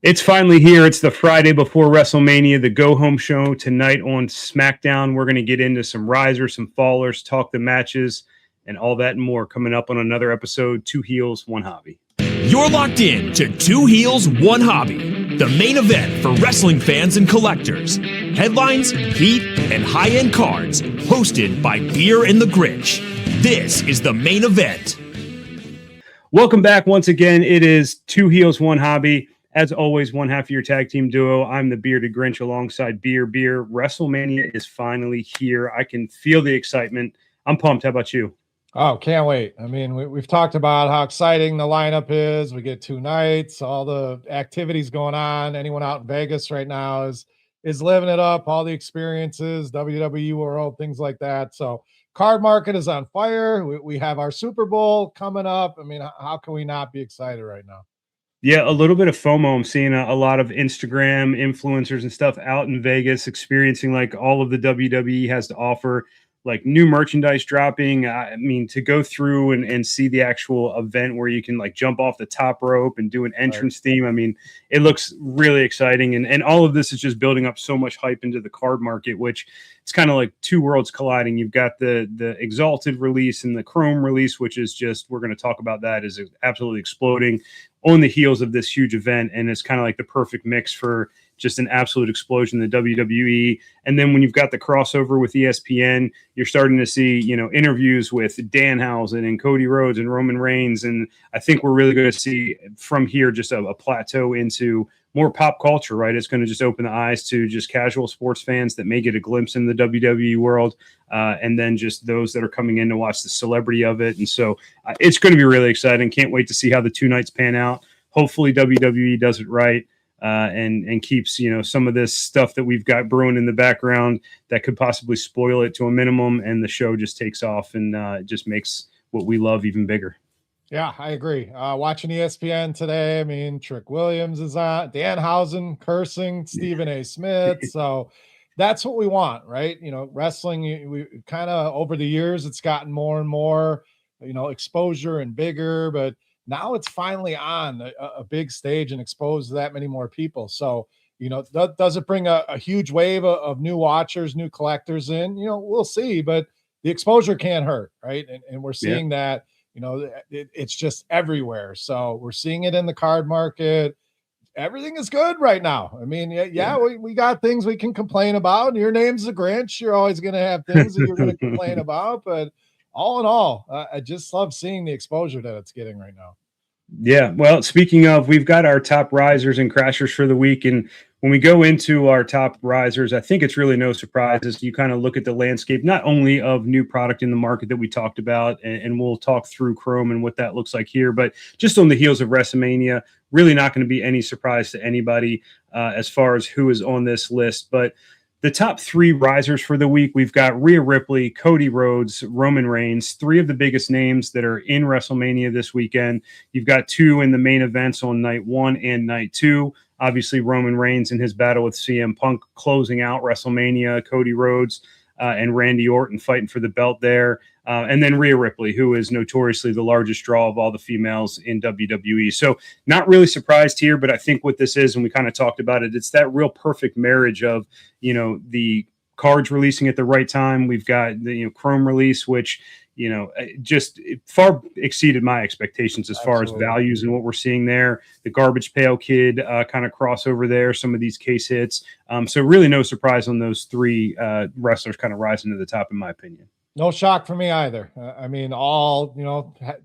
It's finally here. It's the Friday before WrestleMania, the go-home show tonight on SmackDown. We're going to get into some risers, some fallers, talk the matches, and all that and more coming up on another episode, Two Heels, One Hobby. You're locked in to Two Heels, One Hobby, the main event for wrestling fans and collectors. Headlines, heat, and high-end cards, hosted by Beer and the Grinch. This is the main event. Welcome back once again. It is Two Heels, One Hobby. As always, one half of your tag team duo. I'm the Bearded Grinch alongside Beer. WrestleMania is finally here. I can feel the excitement. I'm pumped. How about you? Oh, can't wait. I mean, we've talked about how exciting the lineup is. We get 2 nights, all the activities going on. Anyone out in Vegas right now is living it up, all the experiences, WWE World, things like that. So card market is on fire. We have our Super Bowl coming up. I mean, how can we not be excited right now? Yeah, a little bit of FOMO. I'm seeing a lot of Instagram influencers and stuff out in Vegas experiencing like all of the WWE has to offer, like new merchandise dropping. I mean, to go through and see the actual event where you can like jump off the top rope and do an entrance theme. I mean, it looks really exciting. And all of this is just building up so much hype into the card market, which it's kind of like two worlds colliding. You've got the Exalted release and the Chrome release, which is just, we're going to talk about that, is absolutely exploding on the heels of this huge event. And it's kind of like the perfect mix for just an absolute explosion in the WWE. And then when you've got the crossover with ESPN, you're starting to see, interviews with Danhausen and Cody Rhodes and Roman Reigns. And I think we're really going to see from here just a plateau into more pop culture, right? It's going to just open the eyes to just casual sports fans that may get a glimpse in the WWE world. And then just those that are coming in to watch the celebrity of it. And so it's going to be really exciting. Can't wait to see how the 2 nights pan out. Hopefully WWE does it right. And keeps, some of this stuff that we've got brewing in the background that could possibly spoil it to a minimum, and the show just takes off and just makes what we love even bigger. Yeah, I agree. Watching ESPN today, I mean, Trick Williams is on, Danhausen cursing, Stephen A. Smith. So that's what we want, right? Wrestling, we kind of over the years, it's gotten more and more, exposure and bigger, but now it's finally on a big stage and exposed to that many more people. So, does it bring a huge wave of new watchers, new collectors in? We'll see, but the exposure can't hurt, right? And we're seeing that, it's just everywhere. So we're seeing it in the card market. Everything is good right now. I mean, we got things we can complain about. And your name's the Grinch. You're always going to have things that you're going to complain about, but all in all, I just love seeing the exposure that it's getting right now. Yeah. Well, speaking of, we've got our top risers and crashers for the week. And when we go into our top risers, I think it's really no surprise as you kind of look at the landscape, not only of new product in the market that we talked about, and we'll talk through Chrome and what that looks like here, but just on the heels of WrestleMania, really not going to be any surprise to anybody as far as who is on this list. But the top 3 risers for the week, we've got Rhea Ripley, Cody Rhodes, Roman Reigns, 3 of the biggest names that are in WrestleMania this weekend. You've got 2 in the main events on night 1 and night 2. Obviously, Roman Reigns in his battle with CM Punk closing out WrestleMania, Cody Rhodes and Randy Orton fighting for the belt there. And then Rhea Ripley, who is notoriously the largest draw of all the females in WWE. So not really surprised here, but I think what this is, and we kind of talked about it, it's that real perfect marriage of, the cards releasing at the right time. We've got the Chrome release, which, just far exceeded my expectations as far as values and what we're seeing there. The Garbage Pail Kid kind of crossover there, some of these case hits. So really no surprise on those 3 wrestlers kind of rising to the top, in my opinion. No shock for me either. I mean, all,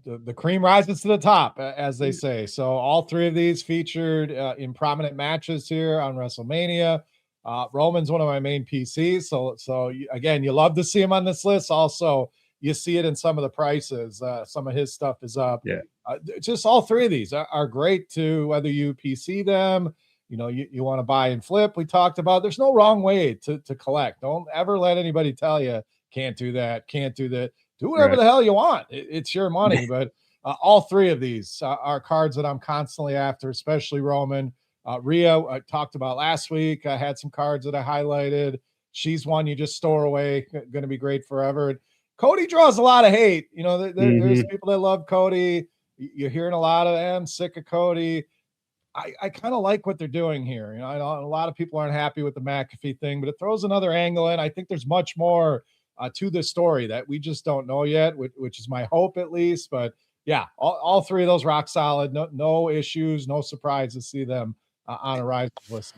the cream rises to the top, as they say. So all 3 of these featured in prominent matches here on WrestleMania. Roman's one of my main PCs. So again, you love to see him on this list. Also, you see it in some of the prices. Some of his stuff is up. Yeah. Just all 3 of these are great to, whether you PC them, you want to buy and flip. We talked about, there's no wrong way to collect. Don't ever let anybody tell you, can't do that, can't do that. Do whatever the hell you want. It's your money. But all 3 of these are cards that I'm constantly after, especially Roman. Rhea, I talked about last week. I had some cards that I highlighted. She's one you just store away, going to be great forever. Cody draws a lot of hate. There's people that love Cody. You're hearing a lot of them, sick of Cody. I kind of like what they're doing here. You know, I know a lot of people aren't happy with the McAfee thing, but it throws another angle in. I think there's much more to this story that we just don't know yet, which is my hope at least. But yeah, all three of those rock solid, no issues, no surprise to see them on a rise list.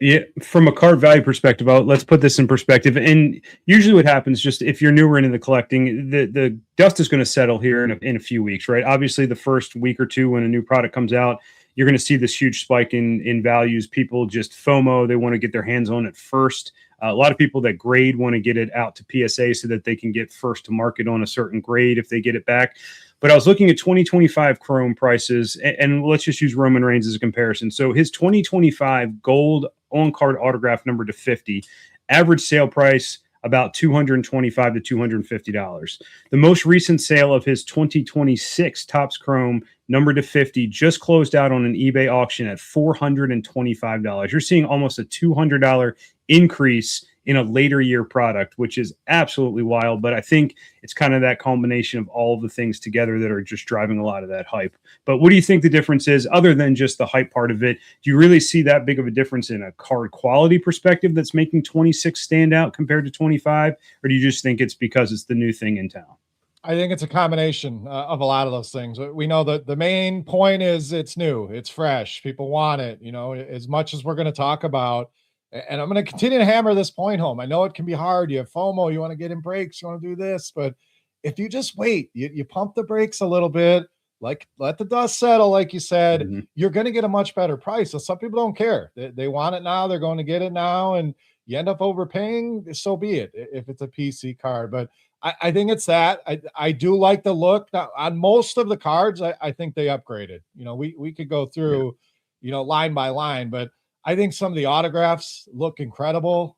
Yeah, from a card value perspective, let's put this in perspective. And usually, what happens, just if you're newer into the collecting, the dust is going to settle here in a few weeks, right? Obviously, the first week or two when a new product comes out, you're going to see this huge spike in values. People just FOMO; they want to get their hands on it first. A lot of people that grade want to get it out to PSA so that they can get first to market on a certain grade if they get it back. But I was looking at 2025 Chrome prices, and let's just use Roman Reigns as a comparison. So his 2025 gold on-card autograph number to 50, average sale price about $225 to $250. The most recent sale of his 2026 Topps Chrome number to 50 just closed out on an eBay auction at $425. You're seeing almost a $200 increase in a later year product, which is absolutely wild. But I think it's kind of that combination of all of the things together that are just driving a lot of that hype. But what do you think the difference is, other than just the hype part of it? Do you really see that big of a difference in a card quality perspective that's making 26 stand out compared to 25? Or do you just think it's because it's the new thing in town? I think it's a combination of a lot of those things. We know that the main point is it's new, it's fresh, people want it, you know, as much as we're going to talk about. And I'm going to continue to hammer this point home. I know it can be hard. You have FOMO, you want to get in breaks, you want to do this, but if you just wait, you pump the brakes a little bit, like let the dust settle, like you said, you're going to get a much better price. So some people don't care. They want it now, they're going to get it now, and you end up overpaying, so be it if it's a PC card. But I think it's that. I do like the look. Now, on most of the cards, I think they upgraded. You know, we could go through, you know, line by line, but I think some of the autographs look incredible.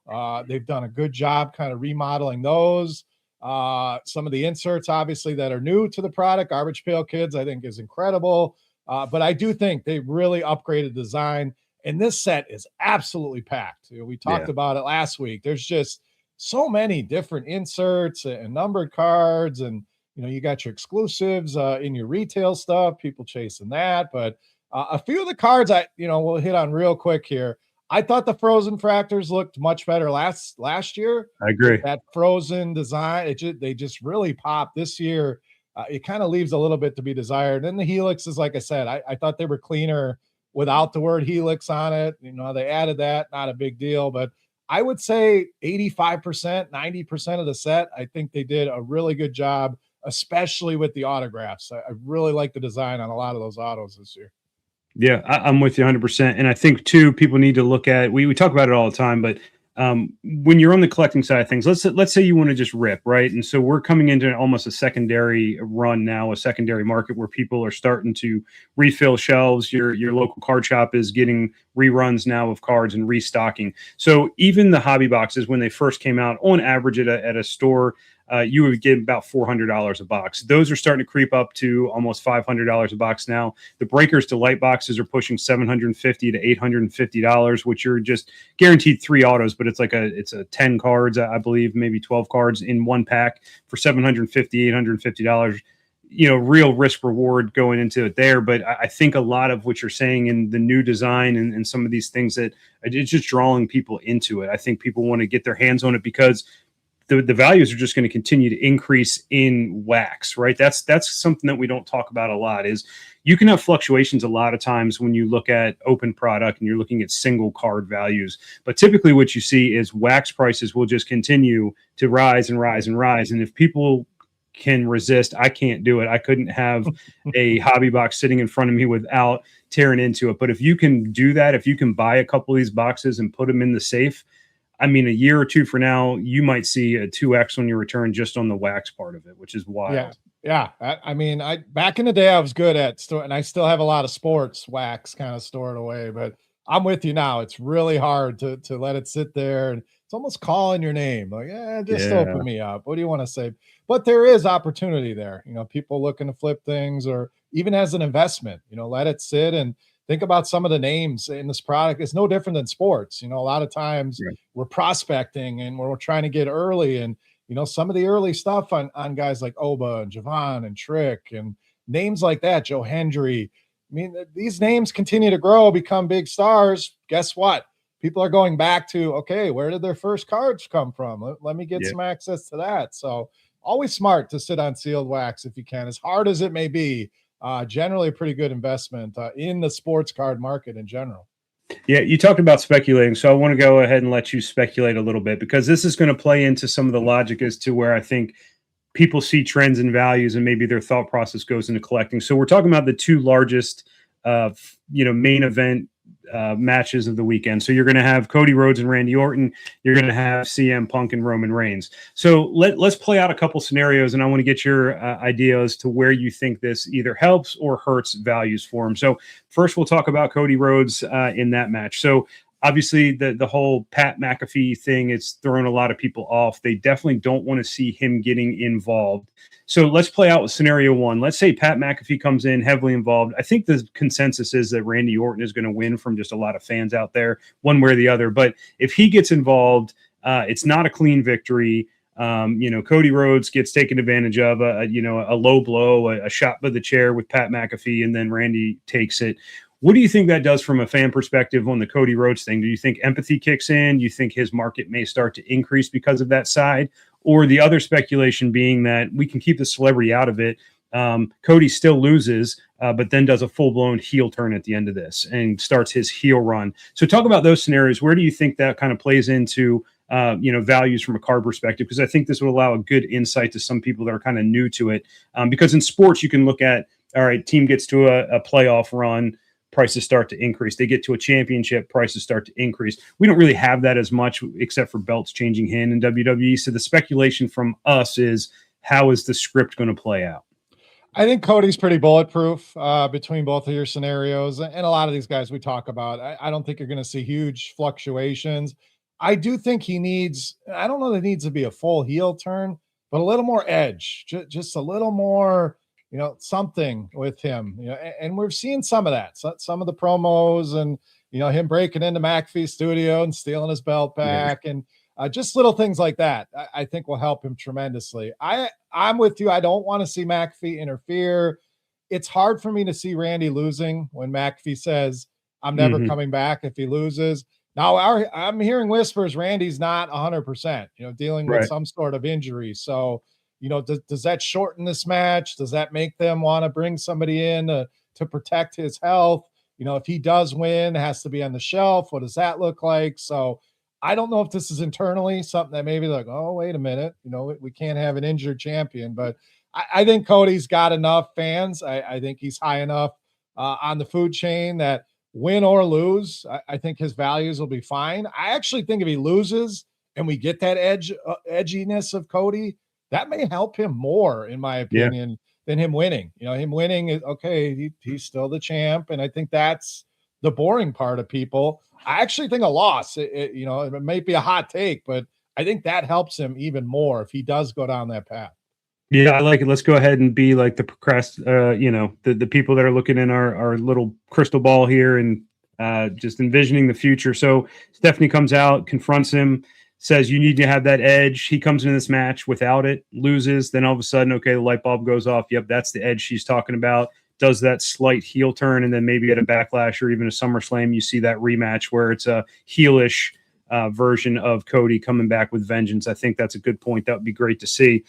They've done a good job kind of remodeling those. Some of the inserts, obviously, that are new to the product, Garbage Pail Kids, I think is incredible. But I do think they really upgraded design. And this set is absolutely packed. You know, we talked about it last week. There's just so many different inserts and numbered cards. And, you know, you got your exclusives in your retail stuff, people chasing that. But a few of the cards we'll hit on real quick here. I thought the Frozen Fractors looked much better last year. I agree. That Frozen design, they just really popped this year. It kind of leaves a little bit to be desired. And the Helixes, like I said, I thought they were cleaner without the word Helix on it. You know, they added that, not a big deal, but I would say 85%, 90% of the set, I think they did a really good job, especially with the autographs. I really like the design on a lot of those autos this year. Yeah, I'm with you 100%. And I think, too, people need to look at, we talk about it all the time, but when you're on the collecting side of things, let's say you want to just rip, right? And so we're coming into almost a secondary run now, a secondary market where people are starting to refill shelves. Your local card shop is getting reruns now of cards and restocking. So even the hobby boxes, when they first came out, on average at a store, you would get about $400 a box. Those are starting to creep up to almost $500 a box now. The Breakers Delight boxes are pushing $750 to $850, which are just guaranteed 3 autos, but it's a 10 cards, I believe, maybe 12 cards in one pack for $750, $850. You know, real risk reward going into it there. But I think a lot of what you're saying in the new design and some of these things, that it's just drawing people into it. I think people want to get their hands on it because the values are just going to continue to increase in wax, right? That's something that we don't talk about a lot. Is you can have fluctuations a lot of times when you look at open product and you're looking at single card values. But typically what you see is wax prices will just continue to rise and rise and rise. And if people can resist, I can't do it. I couldn't have a hobby box sitting in front of me without tearing into it. But if you can do that, if you can buy a couple of these boxes and put them in the safe, I mean, a year or two from now, you might see a 2x on your return just on the wax part of it, which is wild. Yeah. I mean, back in the day, I was good at store, and I still have a lot of sports wax kind of stored away. But I'm with you now. It's really hard to let it sit there, and it's almost calling your name. Like, open me up. What do you want to say? But there is opportunity there. You know, people looking to flip things, or even as an investment. You know, let it sit and think about some of the names in this product. It's no different than sports. You know, a lot of times we're prospecting and we're trying to get early. And, you know, some of the early stuff on guys like Oba and Javon and Trick and names like that, Joe Hendry, I mean, these names continue to grow, become big stars. Guess what? People are going back to, okay, where did their first cards come from? Let me get some access to that. So always smart to sit on sealed wax if you can, as hard as it may be. Generally a pretty good investment in the sports card market in general. Yeah, you talked about speculating, so I want to go ahead and let you speculate a little bit, because this is going to play into some of the logic as to where I think people see trends and values, and maybe their thought process goes into collecting. So we're talking about the two largest, main event matches of the weekend. So you're going to have Cody Rhodes and Randy Orton. You're going to have CM Punk and Roman Reigns. So let's play out a couple scenarios, and I want to get your idea as to where you think this either helps or hurts values for him. So first, we'll talk about Cody Rhodes in that match. So obviously, the whole Pat McAfee thing, it's thrown a lot of people off. They definitely don't want to see him getting involved. So let's play out with scenario one. Let's say Pat McAfee comes in heavily involved. I think the consensus is that Randy Orton is going to win from just a lot of fans out there, one way or the other. But if he gets involved, it's not a clean victory. Cody Rhodes gets taken advantage of, a low blow, a shot by the chair with Pat McAfee, and then Randy takes it. What do you think that does from a fan perspective on the Cody Rhodes thing? Do you think empathy kicks in? Do you think his market may start to increase because of that side? Or the other speculation being that we can keep the celebrity out of it. Cody still loses, but then does a full-blown heel turn at the end of this and starts his heel run. So talk about those scenarios. Where do you think that kind of plays into values from a card perspective? Because I think this would allow a good insight to some people that are kind of new to it. Because in sports, you can look at, all right, team gets to a playoff run, prices start to increase. They get to a championship, prices start to increase. We don't really have that as much, except for belts changing hand in WWE. So the speculation from us is, how is the script going to play out? I think Cody's pretty bulletproof between both of your scenarios. And a lot of these guys we talk about, I don't think you're going to see huge fluctuations. I do think he needs, I don't know that it needs to be a full heel turn, but a little more edge, just a little more, something with him, and we're seeing some of that. So, some of the promos and, him breaking into McAfee's studio and stealing his belt back, and just little things like that, I think will help him tremendously. I'm with you. I don't want to see McAfee interfere. It's hard for me to see Randy losing when McAfee says, I'm never coming back if he loses. Now, I'm hearing whispers Randy's not 100%, dealing with some sort of injury. So, does that shorten this match? Does that make them want to bring somebody in to protect his health? If he does win, it has to be on the shelf. What does that look like? So I don't know if this is internally something that maybe like, oh, wait a minute, we can't have an injured champion. But I think Cody's got enough fans. I think he's high enough on the food chain that win or lose, I think his values will be fine. I actually think if he loses and we get that edginess of Cody, that may help him more, in my opinion, than him winning. Him winning is okay. He's still the champ. And I think that's the boring part of people. I actually think a loss, it might be a hot take, but I think that helps him even more if he does go down that path. Yeah, I like it. Let's go ahead and be like the the people that are looking in our little crystal ball here and just envisioning the future. So Stephanie comes out, confronts him, says, you need to have that edge. He comes into this match without it, loses. Then all of a sudden, okay, the light bulb goes off. Yep, that's the edge she's talking about. Does that slight heel turn, and then maybe at a Backlash or even a SummerSlam, you see that rematch where it's a heelish version of Cody coming back with vengeance. I think that's a good point. That would be great to see.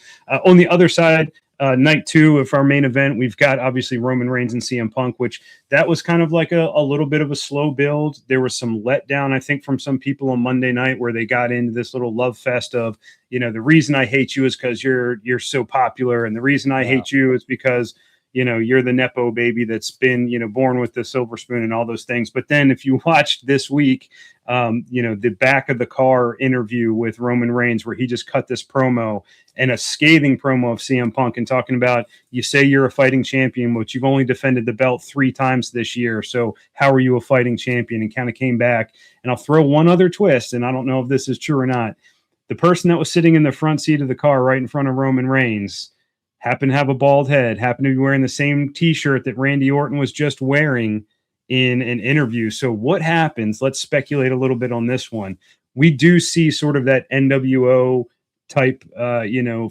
On the other side, night two of our main event, we've got obviously Roman Reigns and CM Punk, which that was kind of like a little bit of a slow build. There was some letdown, I think, from some people on Monday night where they got into this little love fest of, the reason I hate you is because you're so popular, and the reason I hate you is because you're the Nepo baby that's been, born with the silver spoon and all those things. But then if you watched this week, the back of the car interview with Roman Reigns, where he just cut this promo, and a scathing promo of CM Punk, and talking about, you say you're a fighting champion, but you've only defended the belt 3 times this year. So how are you a fighting champion? And kind of came back. And I'll throw one other twist, and I don't know if this is true or not. The person that was sitting in the front seat of the car right in front of Roman Reigns happened to have a bald head, happened to be wearing the same T-shirt that Randy Orton was just wearing in an interview. So what happens? Let's speculate a little bit on this one. We do see sort of that NWO type,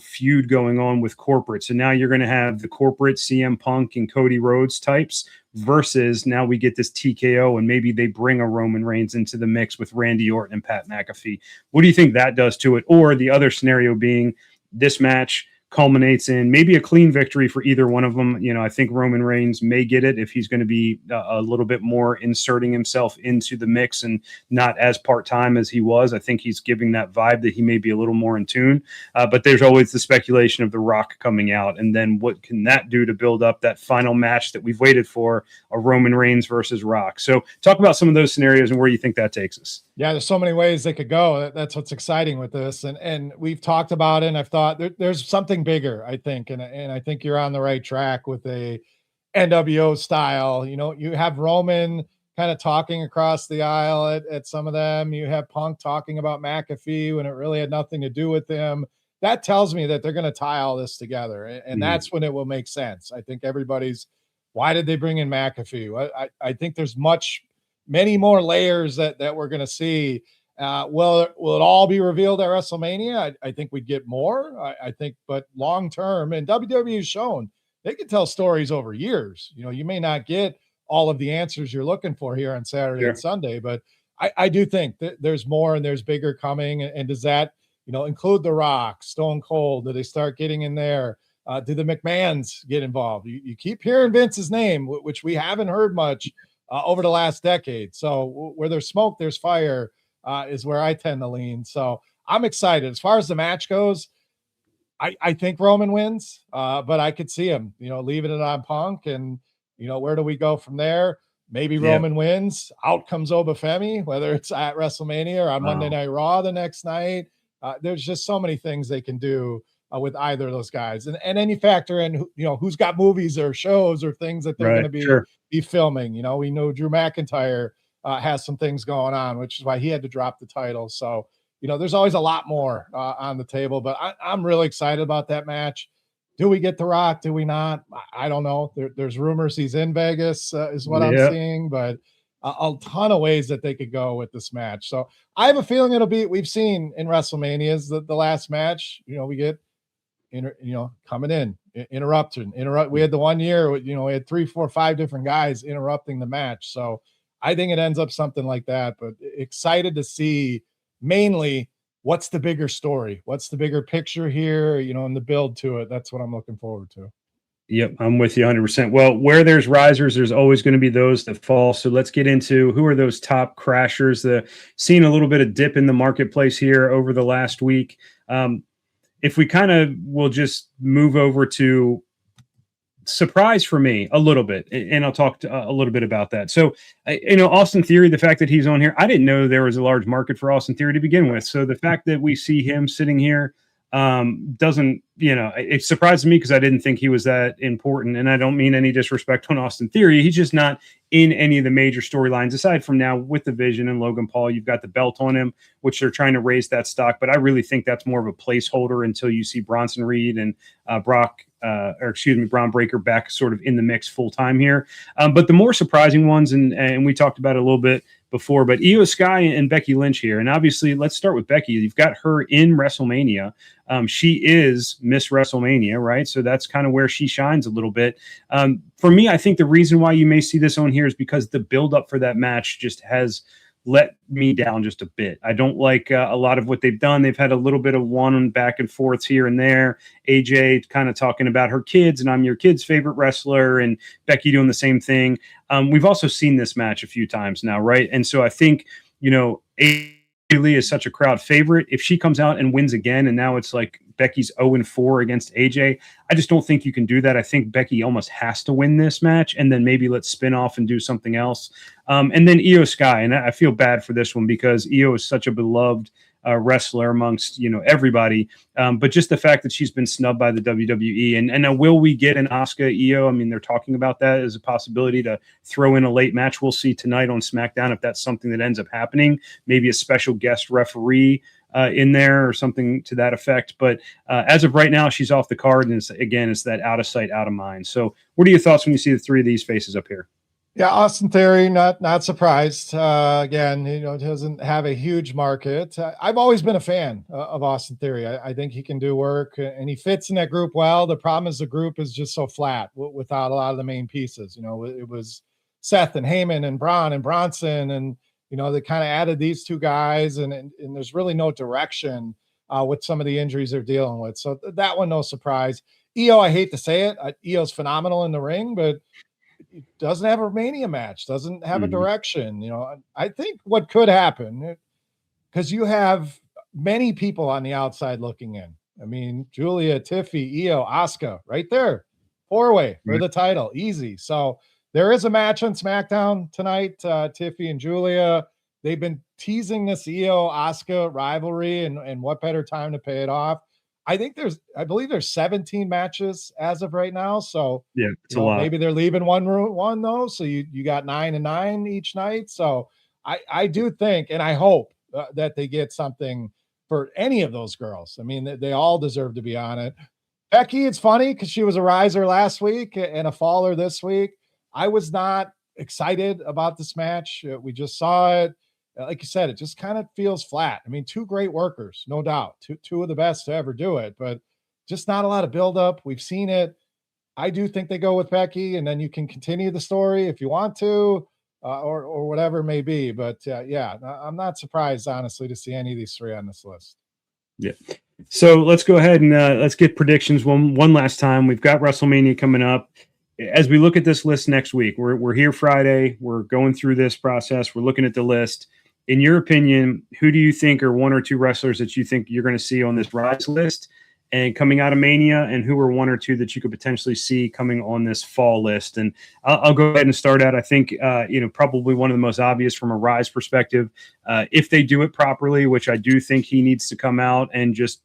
feud going on with corporate. So now you're going to have the corporate CM Punk and Cody Rhodes types versus now we get this TKO, and maybe they bring a Roman Reigns into the mix with Randy Orton and Pat McAfee. What do you think that does to it? Or the other scenario being this match culminates in maybe a clean victory for either one of them. I think Roman Reigns may get it if he's going to be a little bit more inserting himself into the mix and not as part-time as he was. I think he's giving that vibe that he may be a little more in tune. But there's always the speculation of The Rock coming out. And then what can that do to build up that final match that we've waited for, a Roman Reigns versus Rock? So talk about some of those scenarios and where you think that takes us. Yeah, there's so many ways they could go. That's what's exciting with this. And we've talked about it, and I've thought there's something bigger, I think. And I think you're on the right track with a NWO style. You have Roman kind of talking across the aisle at some of them. You have Punk talking about McAfee when it really had nothing to do with him. That tells me that they're going to tie all this together. And that's when it will make sense. I think why did they bring in McAfee? I think there's many more layers that we're going to see. Will it all be revealed at WrestleMania? I think we'd get more. I think, but long term, and WWE has shown they can tell stories over years. You may not get all of the answers you're looking for here on Saturday and Sunday, but I do think that there's more and there's bigger coming. And does that, include The Rock, Stone Cold? Do they start getting in there? Do the McMahons get involved? You keep hearing Vince's name, which we haven't heard much over the last decade. So where there's smoke, there's fire, is where I tend to lean. So I'm excited. As far as the match goes, I think Roman wins, but I could see him, leaving it on Punk. And, where do we go from there? Maybe Roman wins. Out comes Obafemi, whether it's at WrestleMania or on Monday Night Raw the next night. There's just so many things they can do with either of those guys. And then you factor in, who's got movies or shows or things that they're going to be filming. We know Drew McIntyre has some things going on, which is why he had to drop the title. So, there's always a lot more on the table, but I'm really excited about that match. Do we get The Rock? Do we not? I don't know. There's rumors he's in Vegas, is what I'm seeing, but a ton of ways that they could go with this match. So I have a feeling we've seen in WrestleManias the last match, we get, coming in, interrupting. We had the one year, we had 3, 4, 5 different guys interrupting the match. So I think it ends up something like that, but excited to see mainly what's the bigger story, what's the bigger picture here, and the build to it. That's what I'm looking forward to. Yep, I'm with you 100%. Well, where there's risers, there's always going to be those that fall. So let's get into who are those top crashers. Seeing a little bit of dip in the marketplace here over the last week. If we kind of will just move over to surprise for me a little bit, and I'll talk a little bit about that. So, Austin Theory, the fact that he's on here, I didn't know there was a large market for Austin Theory to begin with. So the fact that we see him sitting here doesn't, it surprised me because I didn't think he was that important. And I don't mean any disrespect on Austin Theory. He's just not in any of the major storylines aside from now with the Vision and Logan Paul. You've got the belt on him, which they're trying to raise that stock. But I really think that's more of a placeholder until you see Bronson Reed and Braun Breaker back sort of in the mix full time here. But the more surprising ones, and we talked about it a little bit before, but Io Sky and Becky Lynch here. And obviously, let's start with Becky. You've got her in WrestleMania. She is Miss WrestleMania, right? So that's kind of where she shines a little bit. For me, I think the reason why you may see this on here is because the build-up for that match just has let me down just a bit. I don't like a lot of what they've done. They've had a little bit of one back and forths here and there. AJ kind of talking about her kids and I'm your kid's favorite wrestler, and Becky doing the same thing. We've also seen this match a few times now, right? And so I think, AJ Lee is such a crowd favorite. If she comes out and wins again, and now it's like Becky's 0-4 against AJ, I just don't think you can do that. I think Becky almost has to win this match, and then maybe let's spin off and do something else. And then Io Sky, and I feel bad for this one because Io is such a beloved wrestler amongst everybody, but just the fact that she's been snubbed by the WWE, and now will we get an Asuka Io? I mean, they're talking about that as a possibility to throw in a late match. We'll see tonight on SmackDown if that's something that ends up happening. Maybe a special guest referee in there or something to that effect. But as of right now, she's off the card, and it's that out of sight, out of mind. So, what are your thoughts when you see the three of these faces up here? Yeah, Austin Theory, not surprised. Again, doesn't have a huge market. I've always been a fan of Austin Theory. I think he can do work, and he fits in that group well. The problem is the group is just so flat without a lot of the main pieces. It was Seth and Heyman and Braun and Bronson, and they kind of added these two guys, and there's really no direction with some of the injuries they're dealing with. So that one, no surprise. EO, I hate to say it, EO's phenomenal in the ring, but doesn't have a Mania match, doesn't have a direction. I think what could happen, because you have many people on the outside looking in. I mean, Julia, Tiffy, Io, Asuka, right there, 4-way for the title, easy. So there is a match on SmackDown tonight. Tiffy and Julia, they've been teasing this Io Asuka rivalry, and what better time to pay it off? I believe there's 17 matches as of right now. So yeah, it's a lot. Maybe they're leaving one though. So you got 9 and 9 each night. So I do think, and I hope that they get something for any of those girls. I mean, they all deserve to be on it. Becky, it's funny because she was a riser last week and a faller this week. I was not excited about this match. We just saw it. Like you said, it just kind of feels flat. I mean, two great workers, no doubt. Two of the best to ever do it, but just not a lot of buildup. We've seen it. I do think they go with Becky, and then you can continue the story if you want to, or whatever it may be. But yeah, I'm not surprised, honestly, to see any of these three on this list. Yeah. So let's go ahead and let's get predictions one last time. We've got WrestleMania coming up. As we look at this list next week, we're here Friday. We're going through this process. We're looking at the list. In your opinion, who do you think are one or two wrestlers that you think you're going to see on this Rise list and coming out of Mania, and who are one or two that you could potentially see coming on this fall list? And I'll go ahead and start out. I think, probably one of the most obvious from a Rise perspective, if they do it properly, which I do think he needs to come out and just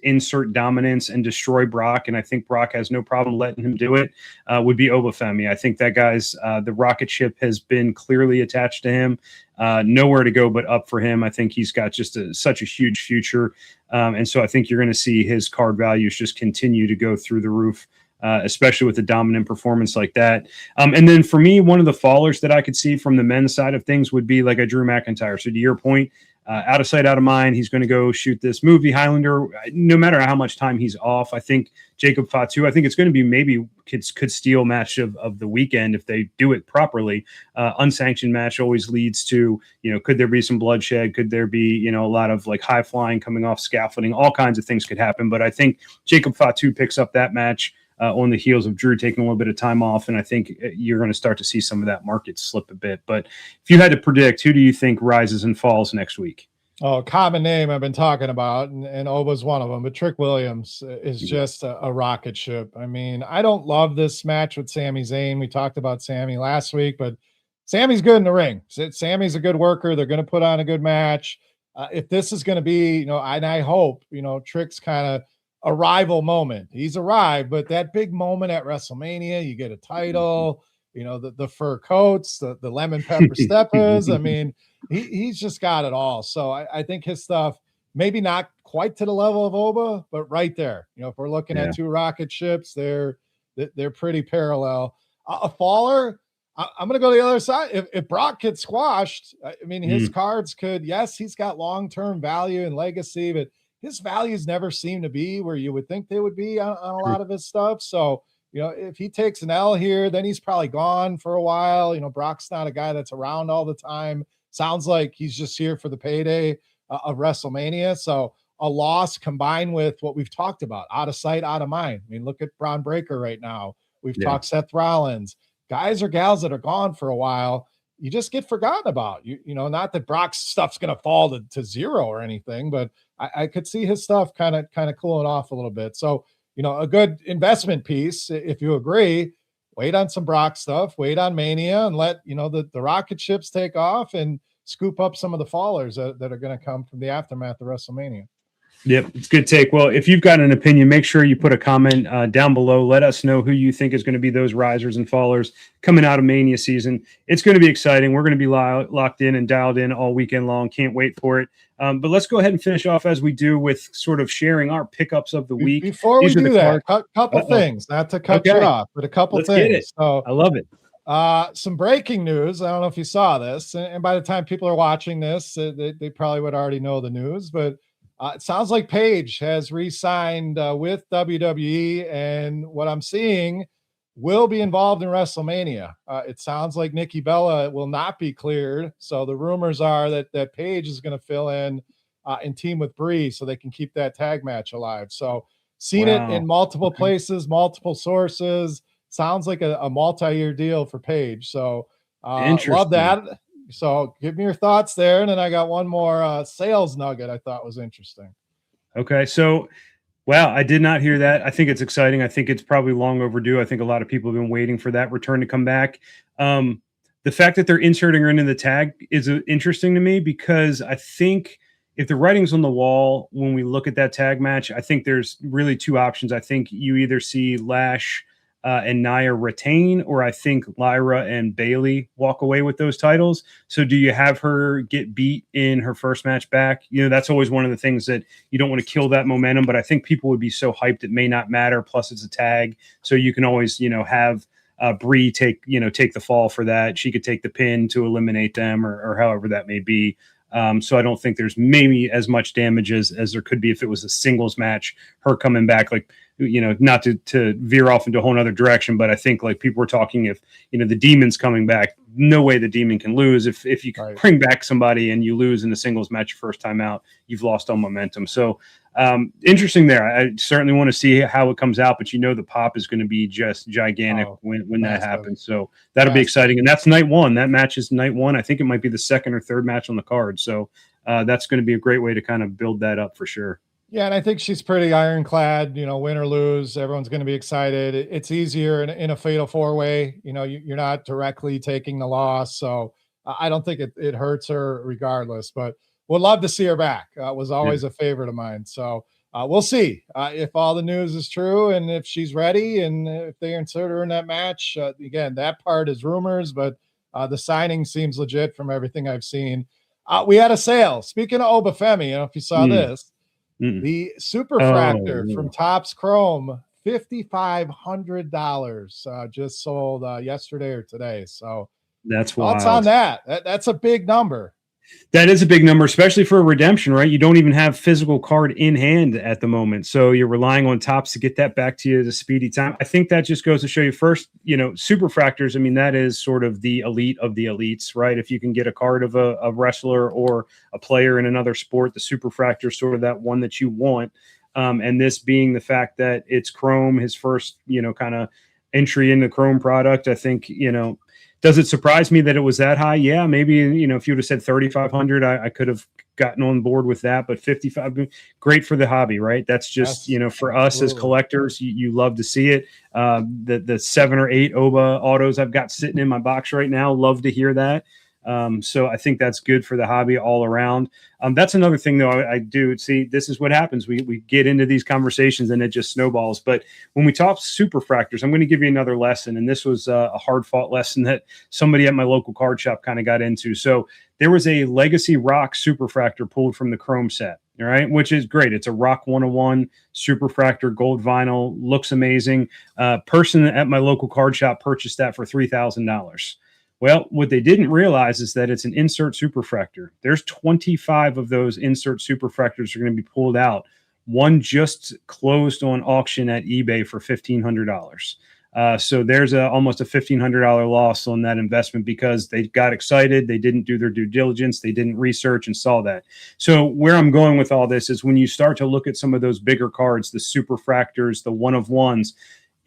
insert dominance and destroy Brock. And I think Brock has no problem letting him do it, would be Obafemi. I think that guy's, the rocket ship has been clearly attached to him. Nowhere to go but up for him. I think he's got just such a huge future. And so I think you're going to see his card values just continue to go through the roof, especially with a dominant performance like that. And then for me, one of the fallers that I could see from the men's side of things would be like a Drew McIntyre. So to your point, out of sight, out of mind, he's going to go shoot this movie Highlander. No matter how much time he's off, I think Jacob Fatu, I think it's going to be maybe could steal match of the weekend if they do it properly. Unsanctioned match always leads to, could there be some bloodshed? Could there be, a lot of like high flying coming off scaffolding? All kinds of things could happen. But I think Jacob Fatu picks up that match on the heels of Drew taking a little bit of time off. And I think you're going to start to see some of that market slip a bit. But if you had to predict, who do you think rises and falls next week? Oh, common name I've been talking about, and Oba's one of them, but Trick Williams is just a rocket ship. I mean, I don't love this match with Sami Zayn. We talked about Sami last week, but Sami's good in the ring. Sami's a good worker. They're going to put on a good match. If this is going to be, and I hope, Trick's kind of a rival moment. He's arrived, but that big moment at WrestleMania, you get a title, the fur coats, the lemon pepper steppers. I mean, he's just got it all. So I think his stuff, maybe not quite to the level of Oba, but right there. If we're looking at two rocket ships, they're pretty parallel. A faller, I'm going to go to the other side. If Brock gets squashed, I mean, his cards could, yes, he's got long-term value and legacy, but his values never seem to be where you would think they would be on a lot of his stuff. So, if he takes an L here, then he's probably gone for a while. Brock's not a guy that's around all the time. Sounds like he's just here for the payday of WrestleMania. So a loss combined with what we've talked about, out of sight, out of mind. I mean, look at Braun Breaker right now. We've talked Seth Rollins. Guys or gals that are gone for a while, you just get forgotten about. Not that Brock's stuff's going to fall to zero or anything, but I could see his stuff kind of cooling off a little bit. So, a good investment piece, if you agree, wait on some Brock stuff, wait on Mania, and let, the rocket ships take off and scoop up some of the fallers that are going to come from the aftermath of WrestleMania. Yep, it's a good take. Well, if you've got an opinion, make sure you put a comment down below. Let us know who you think is going to be those risers and fallers coming out of Mania season. It's going to be exciting. We're going to be locked in and dialed in all weekend long. Can't wait for it. But let's go ahead and finish off as we do with sort of sharing our pickups of the week. Before we do that, a couple things, not to cut you off, but a couple things. So I love it. Some breaking news. I don't know if you saw this, and by the time people are watching this, they probably would already know the news, but it sounds like Paige has re-signed with WWE, and what I'm seeing will be involved in WrestleMania. It sounds like Nikki Bella will not be cleared, so the rumors are that Paige is going to fill in and team with Brie so they can keep that tag match alive. So seen it in multiple places, multiple sources. Sounds like a multi-year deal for Paige. So love that. So give me your thoughts there. And then I got one more sales nugget I thought was interesting. Okay. So, wow, I did not hear that. I think it's exciting. I think it's probably long overdue. I think a lot of people have been waiting for that return to come back. The fact that they're inserting her into the tag is interesting to me because I think if the writing's on the wall, when we look at that tag match, I think there's really two options. I think you either see Lash and Nia retain, or I think Lyra and Bailey walk away with those titles. So do you have her get beat in her first match back? You know, that's always one of the things that you don't want to kill that momentum, but I think people would be so hyped it may not matter. Plus it's a tag. So you can always, have Brie take the fall for that. She could take the pin to eliminate them or however that may be. So I don't think there's maybe as much damage as there could be if it was a singles match, her coming back, like, not to veer off into a whole other direction, but I think like people were talking if, the Demon's coming back, no way the Demon can lose. If you bring back somebody and you lose in a singles match your first time out, you've lost all momentum. So interesting there. I certainly want to see how it comes out, but the pop is going to be just gigantic when that happens. So that'll be exciting. And that's night one. That match is night one. I think it might be the second or third match on the card. So that's going to be a great way to kind of build that up for sure. Yeah, and I think she's pretty ironclad, win or lose, everyone's going to be excited. It's easier in a fatal four-way, you're not directly taking the loss. So I don't think it hurts her regardless, but we'll love to see her back. Was always a favorite of mine. So we'll see if all the news is true and if she's ready and if they insert her in that match. Again, that part is rumors, but the signing seems legit from everything I've seen. We had a sale. Speaking of Obafemi, if you saw this, the Superfractor from Topps Chrome, $5,500 just sold yesterday or today. So that's wild. Thoughts on that? That's a big number. That is a big number, especially for a redemption, right? You don't even have physical card in hand at the moment. So you're relying on Topps to get that back to you at a speedy time. I think that just goes to show you first, Superfractors. I mean, that is sort of the elite of the elites, right? If you can get a card of a wrestler or a player in another sport, the Superfractor is sort of that one that you want. And this being the fact that it's Chrome, his first, kind of entry into Chrome product, I think, does it surprise me that it was that high? Yeah, maybe, if you would have said 3,500, I could have gotten on board with that, but 55, great for the hobby, right? That's just, for us as collectors, you love to see it. The 7 or 8 Oba autos I've got sitting in my box right now, love to hear that. So I think that's good for the hobby all around. That's another thing, though, I do see. This is what happens. We get into these conversations and it just snowballs. But when we talk Superfractors, I'm going to give you another lesson. And this was a hard fought lesson that somebody at my local card shop kind of got into. So there was a Legacy Rock Superfractor pulled from the Chrome set. All right, which is great. It's a Rock 101 Superfractor gold vinyl, looks amazing. Person at my local card shop purchased that for $3,000. Well, what they didn't realize is that it's an insert superfractor. There's 25 of those insert superfractors are going to be pulled out. One just closed on auction at eBay for $1,500. So there's almost a $1,500 loss on that investment because they got excited. They didn't do their due diligence. They didn't research and saw that. So where I'm going with all this is when you start to look at some of those bigger cards, the superfractors, the one-of-ones,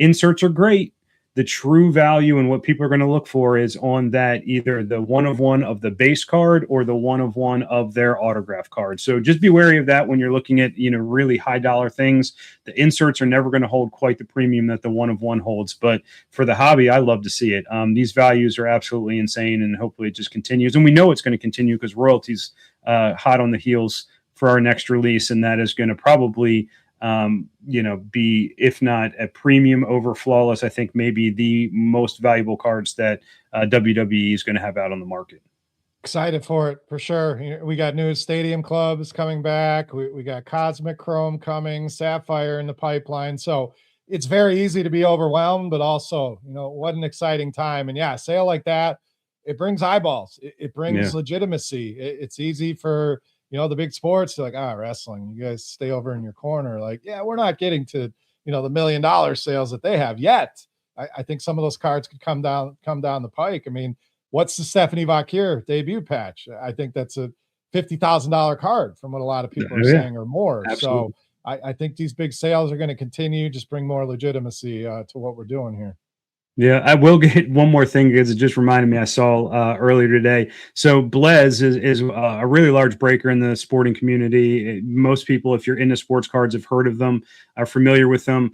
inserts are great. The true value and what people are going to look for is on that either the one-of-one of the base card or the one-of-one of their autograph card. So just be wary of that when you're looking at, really high dollar things. The inserts are never going to hold quite the premium that the one-of-one holds. But for the hobby, I love to see it. These values are absolutely insane, and hopefully it just continues. And we know it's going to continue because royalty's hot on the heels for our next release, and that is going to probably be, if not a premium over Flawless, I think maybe the most valuable cards that WWE is going to have out on the market. Excited for it for sure. We got new Stadium Clubs coming back. We got Cosmic Chrome coming, Sapphire in the pipeline. So it's very easy to be overwhelmed, but also, what an exciting time. And yeah, sale like that, it brings eyeballs. It brings legitimacy. It's easy for, the big sports to like, wrestling, you guys stay over in your corner. Like, yeah, we're not getting to, the $1 million sales that they have yet. I think some of those cards could come down the pike. I mean, what's the Stephanie Vakir debut patch? I think that's a $50,000 card from what a lot of people are saying, or more. Absolutely. So I think these big sales are going to continue, just bring more legitimacy to what we're doing here. Yeah, I will get one more thing because it just reminded me I saw earlier today. So Blez is a really large breaker in the sporting community. Most people, if you're into sports cards, have heard of them, are familiar with them.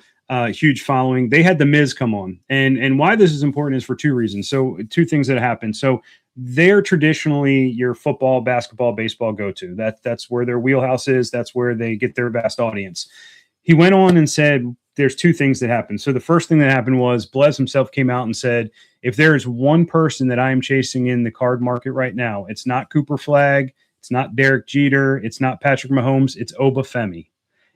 Huge following. They had the Miz come on, and why this is important is for two reasons. So two things that happen. So they're traditionally your football, basketball, baseball go-to. That's where their wheelhouse is. That's where they get their vast audience. He went on and said, there's two things that happened. So the first thing that happened was Blez himself came out and said, if there is one person that I am chasing in the card market right now, it's not Cooper Flagg, it's not Derek Jeter, it's not Patrick Mahomes, it's Obafemi.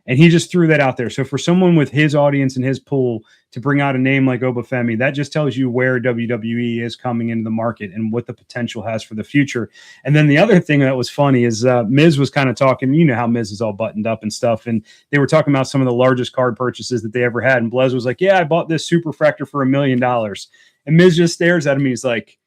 And he just threw that out there. So for someone with his audience and his pool to bring out a name like Obafemi, that just tells you where WWE is coming into the market and what the potential has for the future. And then the other thing that was funny is Miz was kind of talking, how Miz is all buttoned up and stuff. And they were talking about some of the largest card purchases that they ever had. And Blez was like, yeah, I bought this Superfractor for $1 million. And Miz just stares at him. He's like,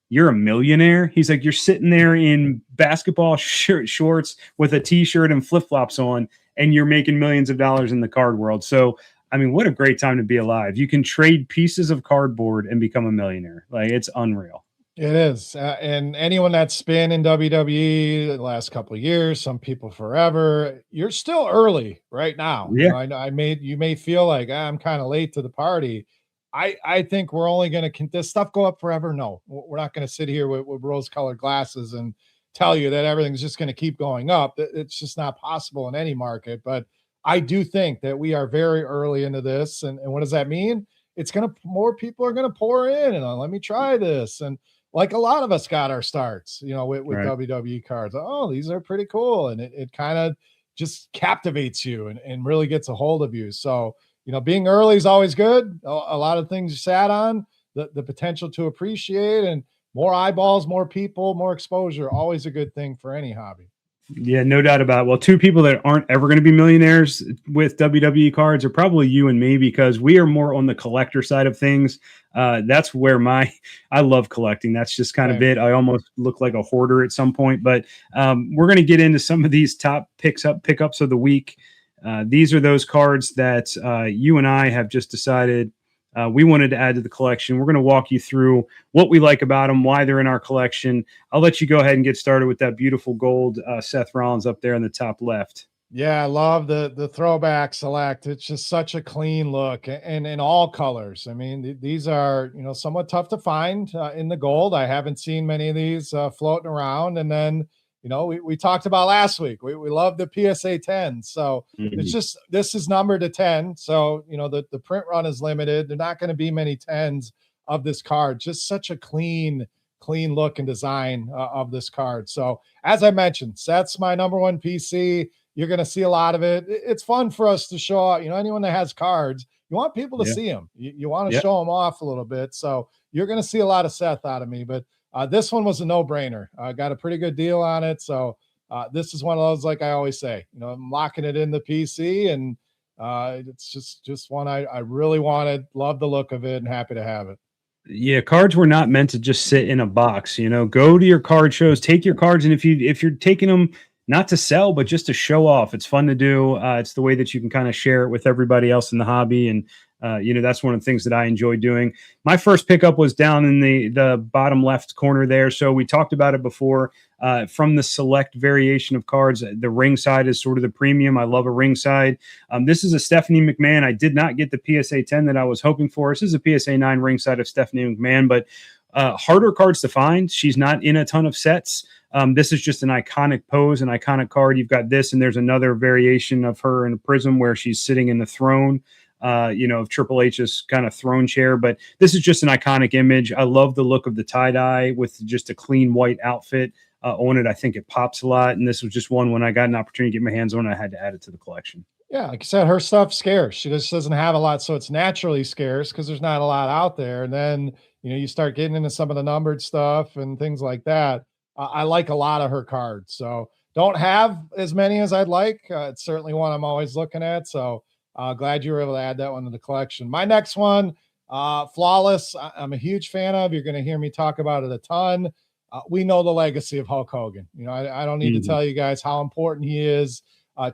you're a millionaire? He's like, you're sitting there in basketball shorts with a t-shirt and flip-flops on, and you're making millions of dollars in the card world. So, I mean, what a great time to be alive. You can trade pieces of cardboard and become a millionaire. Like, it's unreal. It is. And anyone that's been in WWE the last couple of years, some people forever, you're still early right now. Yeah. You may feel like I'm kind of late to the party. I think we're only going to, does stuff go up forever? No, we're not going to sit here with rose-colored glasses and tell you that everything's just going to keep going up. It's just not possible in any market. But I do think that we are very early into this. And what does that mean? It's more people are going to pour in and let me try this. And like a lot of us got our starts, with right. WWE cards. Oh, these are pretty cool. And it kind of just captivates you and really gets a hold of you. So, being early is always good. A lot of things you sat on, the potential to appreciate, and more eyeballs, more people, more exposure, always a good thing for any hobby. Yeah, no doubt about it. Well, two people that aren't ever going to be millionaires with WWE cards are probably you and me, because we are more on the collector side of things. That's where I love collecting. That's just kind of it. I almost look like a hoarder at some point, but we're going to get into some of these top pickups of the week. These are those cards that you and I have just decided we wanted to add to the collection. We're going to walk you through what we like about them, why they're in our collection. I'll let you go ahead and get started with that beautiful gold Seth Rollins up there in the top left. Yeah, I love the throwback select. It's just such a clean look, and in all colors. I mean, these are, somewhat tough to find in the gold. I haven't seen many of these floating around. And then, we talked about last week. We love the PSA 10. So it's just, this is numbered to 10. So, the print run is limited. There are not going to be many 10s of this card. Just such a clean look and design of this card. So as I mentioned, Seth's my number one PC. You're going to see a lot of it. It's fun for us to show out. Anyone that has cards, you want people to see them. You want to show them off a little bit. So you're going to see a lot of Seth out of me. But this one was a no-brainer. I got a pretty good deal on it. So this is one of those, like I always say, I'm locking it in the PC, and it's just one I really wanted. Love the look of it and happy to have it. Yeah, cards were not meant to just sit in a box. Go to your card shows, take your cards, and if you're taking them not to sell, but just to show off, it's fun to do. It's the way that you can kind of share it with everybody else in the hobby, and that's one of the things that I enjoy doing. My first pickup was down in the bottom left corner there. So we talked about it before. From the select variation of cards, the ringside is sort of the premium. I love a ringside. This is a Stephanie McMahon. I did not get the PSA 10 that I was hoping for. This is a PSA 9 ringside of Stephanie McMahon, but harder cards to find. She's not in a ton of sets. This is just an iconic pose, an iconic card. You've got this, and there's another variation of her in a prism where she's sitting in the throne, of Triple H's kind of throne chair. But this is just an iconic image. I love the look of the tie-dye with just a clean white outfit on it. I think it pops a lot. And this was just one when I got an opportunity to get my hands on it, I had to add it to the collection. Yeah, like you said, her stuff's scarce. She just doesn't have a lot, so it's naturally scarce because there's not a lot out there. And then you start getting into some of the numbered stuff and things like that. I like a lot of her cards, so don't have as many as I'd like. It's certainly one I'm always looking at. So glad you were able to add that one to the collection. My next one, Flawless. I'm a huge fan of. You're going to hear me talk about it a ton. We know the legacy of Hulk Hogan. I don't need to tell you guys how important he is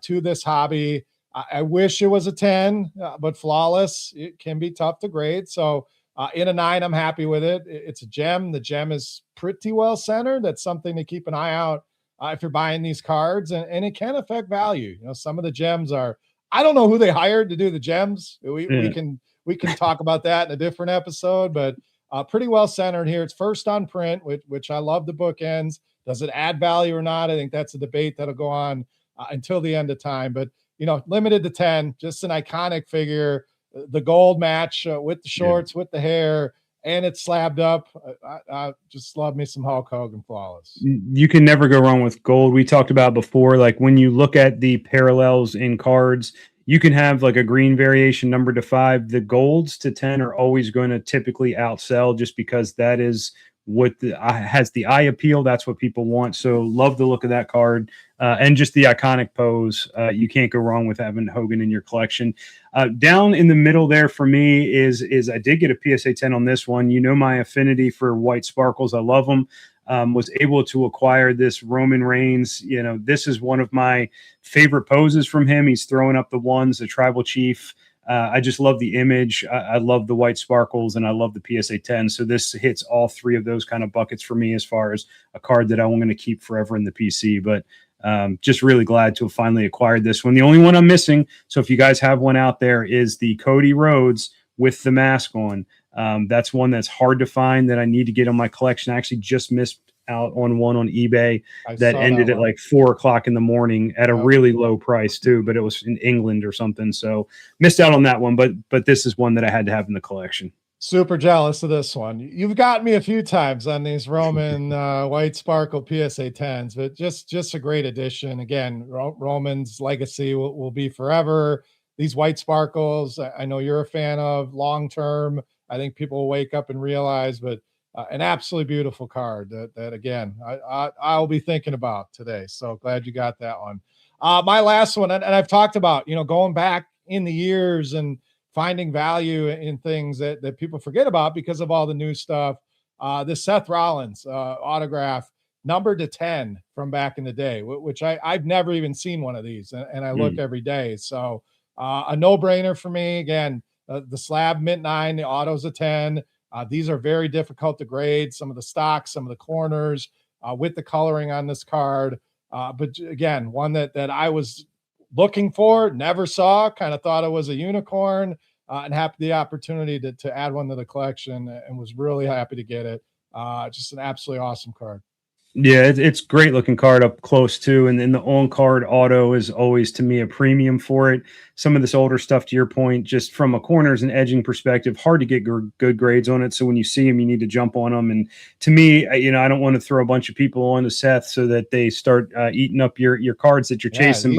to this hobby. I wish it was a 10, but Flawless, it can be tough to grade. So in a 9, I'm happy with it. It's a gem. The gem is pretty well centered. That's something to keep an eye out if you're buying these cards, and it can affect value. Some of the gems are, I don't know who they hired to do the gems. We can talk about that in a different episode, but pretty well centered here. It's first on print, which I love the bookends. Does it add value or not? I think that's a debate that'll go on until the end of time, but limited to 10, just an iconic figure. The gold match with the shorts, with the hair, and it's slabbed up. I just love me some Hulk Hogan Flawless. You can never go wrong with gold. We talked about before, like when you look at the parallels in cards, you can have like a green variation number to 5. The golds to 10 are always going to typically outsell just because that is what has the eye appeal. That's what people want. So love the look of that card and just the iconic pose. You can't go wrong with having Hogan in your collection. Down in the middle there for me is I did get a PSA 10 on this one. My affinity for white sparkles. I love them. Was able to acquire this Roman Reigns. This is one of my favorite poses from him. He's throwing up the ones, the tribal chief. I just love the image. I love the white sparkles, and I love the PSA 10. So this hits all 3 of those kind of buckets for me as far as a card that I'm going to keep forever in the PC. But just really glad to have finally acquired this one. The only one I'm missing, so if you guys have one out there, is the Cody Rhodes with the mask on. That's one that's hard to find that I need to get on my collection. I actually just missed out on one on eBay that ended at like 4:00 in the morning at a really low price too, but it was in England or something. So missed out on that one, but this is one that I had to have in the collection. Super jealous of this one. You've got me a few times on these Roman white sparkle PSA 10s, but just a great addition. Again, Roman's legacy will be forever. These white sparkles, I know you're a fan of long term. I think people will wake up and realize, but an absolutely beautiful card that again, I'll be thinking about today. So glad you got that one. My last one, and I've talked about, going back in the years and finding value in things that people forget about because of all the new stuff. This Seth Rollins autograph numbered to 10 from back in the day, which I've never even seen one of these, and I look every day. So a no-brainer for me. Again, the slab mint 9, the auto's a 10. These are very difficult to grade. Some of the stocks, some of the corners with the coloring on this card. But again, one that I was looking for, never saw, kind of thought it was a unicorn, and had the opportunity to add one to the collection and was really happy to get it. Just an absolutely awesome card. Yeah, it's great looking card up close too, and then the on card auto is always to me a premium for it. Some of this older stuff, to your point, just from a corners and edging perspective, hard to get good grades on it. So when you see them, you need to jump on them. And to me, I don't want to throw a bunch of people onto Seth so that they start eating up your cards that you're chasing.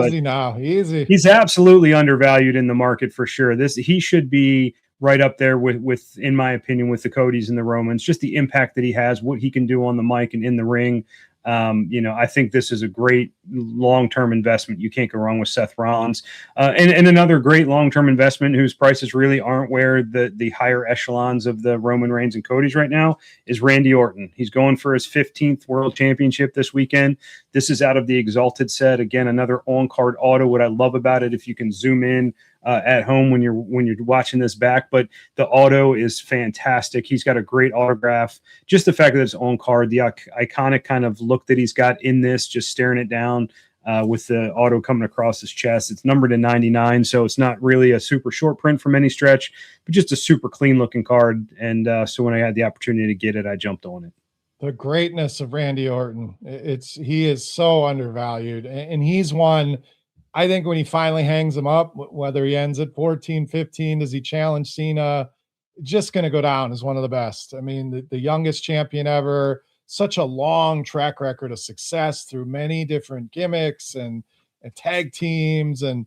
Easy. He's absolutely undervalued in the market for sure. He should be right up there with, in my opinion, with the Codys and the Romans, just the impact that he has, what he can do on the mic and in the ring. I think this is a great long-term investment. You can't go wrong with Seth Rollins. And another great long-term investment whose prices really aren't where the higher echelons of the Roman Reigns and Codys right now is Randy Orton. He's going for his 15th World Championship this weekend. This is out of the Exalted set. Again, another on-card auto. What I love about it, if you can zoom in at home when you're watching this back, but the auto is fantastic. He's got a great autograph. Just the fact that it's on card, the iconic kind of look that he's got in this, just staring it down with the auto coming across his chest. It's numbered to 99, so it's not really a super short print from any stretch, but just a super clean looking card. And so when I had the opportunity to get it, I jumped on it. The greatness of Randy Orton. He is so undervalued, and he's one. I think when he finally hangs him up, whether he ends at 14, 15, does he challenge Cena? Just going to go down as one of the best. I mean, the youngest champion ever, such a long track record of success through many different gimmicks and tag teams. And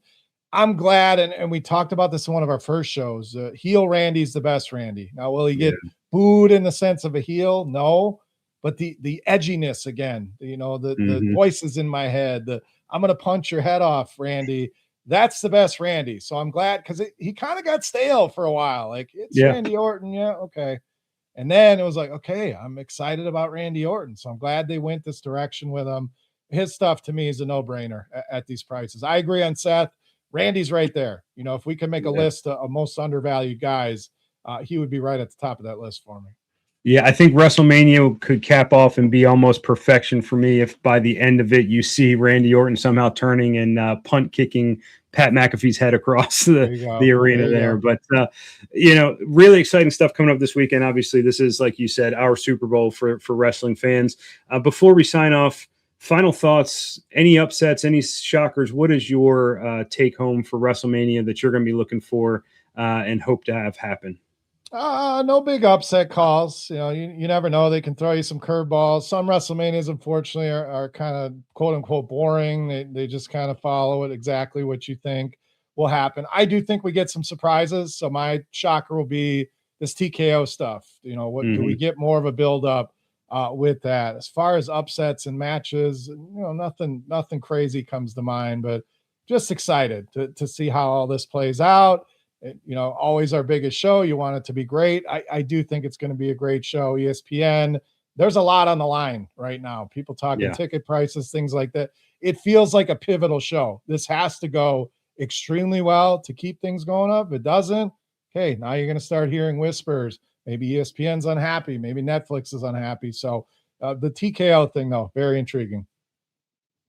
I'm glad, and we talked about this in one of our first shows. Heel Randy's the best Randy. Now, will he get booed in the sense of a heel? No, but the edginess again, the voices in my head, I'm gonna punch your head off, Randy. That's the best Randy. So I'm glad, because he kind of got stale for a while. Like, it's Randy Orton, okay. And then it was like, okay, I'm excited about Randy Orton. So I'm glad they went this direction with him. His stuff to me is a no-brainer at these prices. I agree on Seth. Randy's right there. If we can make a list of most undervalued guys, he would be right at the top of that list for me. Yeah, I think WrestleMania could cap off and be almost perfection for me if by the end of it you see Randy Orton somehow turning and punt kicking Pat McAfee's head across the arena there. But, really exciting stuff coming up this weekend. Obviously, this is, like you said, our Super Bowl for wrestling fans. Before we sign off, final thoughts, any upsets, any shockers? What is your take home for WrestleMania that you're going to be looking for and hope to have happen? No big upset calls. You never know. They can throw you some curveballs. Some WrestleManias, unfortunately, are kind of quote unquote boring. They just kind of follow it exactly what you think will happen. I do think we get some surprises. So my shocker will be this TKO stuff. Do we get more of a build up with that? As far as upsets and matches, nothing crazy comes to mind, but just excited to see how all this plays out. Always our biggest show. You want it to be great. I do think it's going to be a great show. ESPN, there's a lot on the line right now. People talking ticket prices, things like that. It feels like a pivotal show. This has to go extremely well to keep things going up. If it doesn't, okay, now you're going to start hearing whispers. Maybe ESPN's unhappy. Maybe Netflix is unhappy. So the TKO thing, though, very intriguing.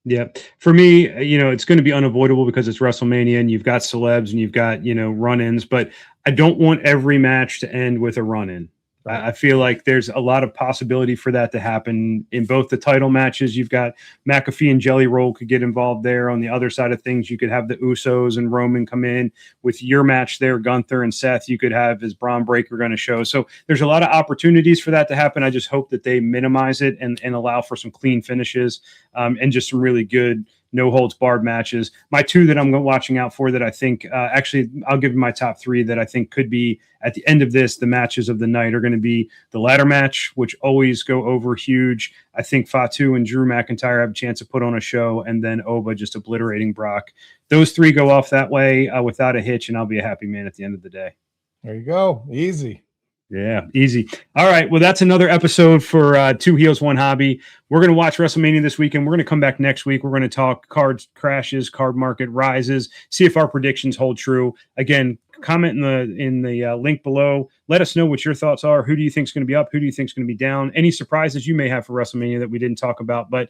Yeah. For me, it's going to be unavoidable because it's WrestleMania and you've got celebs and you've got, run-ins, but I don't want every match to end with a run-in. I feel like there's a lot of possibility for that to happen in both the title matches. You've got McAfee and Jelly Roll could get involved there. On the other side of things, you could have the Usos and Roman come in with your match there. Gunther and Seth, you could have as Braun Breaker going to show. So there's a lot of opportunities for that to happen. I just hope that they minimize it and allow for some clean finishes and just some really good no holds barred matches. My two that I'm watching out for that I think actually I'll give you my top three that I think could be at the end of this. The matches of the night are going to be the ladder match, which always go over huge. I think Fatu and Drew McIntyre have a chance to put on a show, and then Oba just obliterating Brock. Those three go off that way without a hitch, and I'll be a happy man at the end of the day. There you go. Easy. Yeah, easy. All right. Well, that's another episode for Two Heels, One Hobby. We're going to watch WrestleMania this weekend. We're going to come back next week. We're going to talk cards crashes, card market rises, see if our predictions hold true. Again, comment in the link below. Let us know what your thoughts are. Who do you think is going to be up? Who do you think is going to be down? Any surprises you may have for WrestleMania that we didn't talk about, but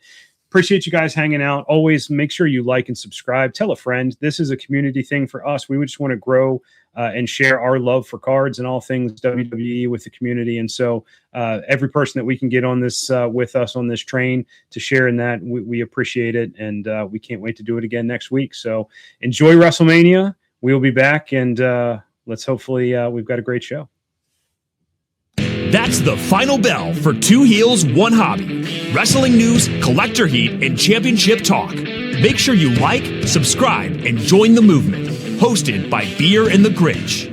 appreciate you guys hanging out. Always make sure you like and subscribe. Tell a friend. This is a community thing for us. We just want to grow and share our love for cards and all things WWE with the community. And so every person that we can get on this with us on this train to share in that, we appreciate it. And we can't wait to do it again next week. So enjoy WrestleMania. We'll be back, and let's hopefully we've got a great show. That's the final bell for Two Heels, One Hobby. Wrestling news, collector heat, and championship talk. Make sure you like, subscribe, and join the movement. Hosted by Beer and the Grinch.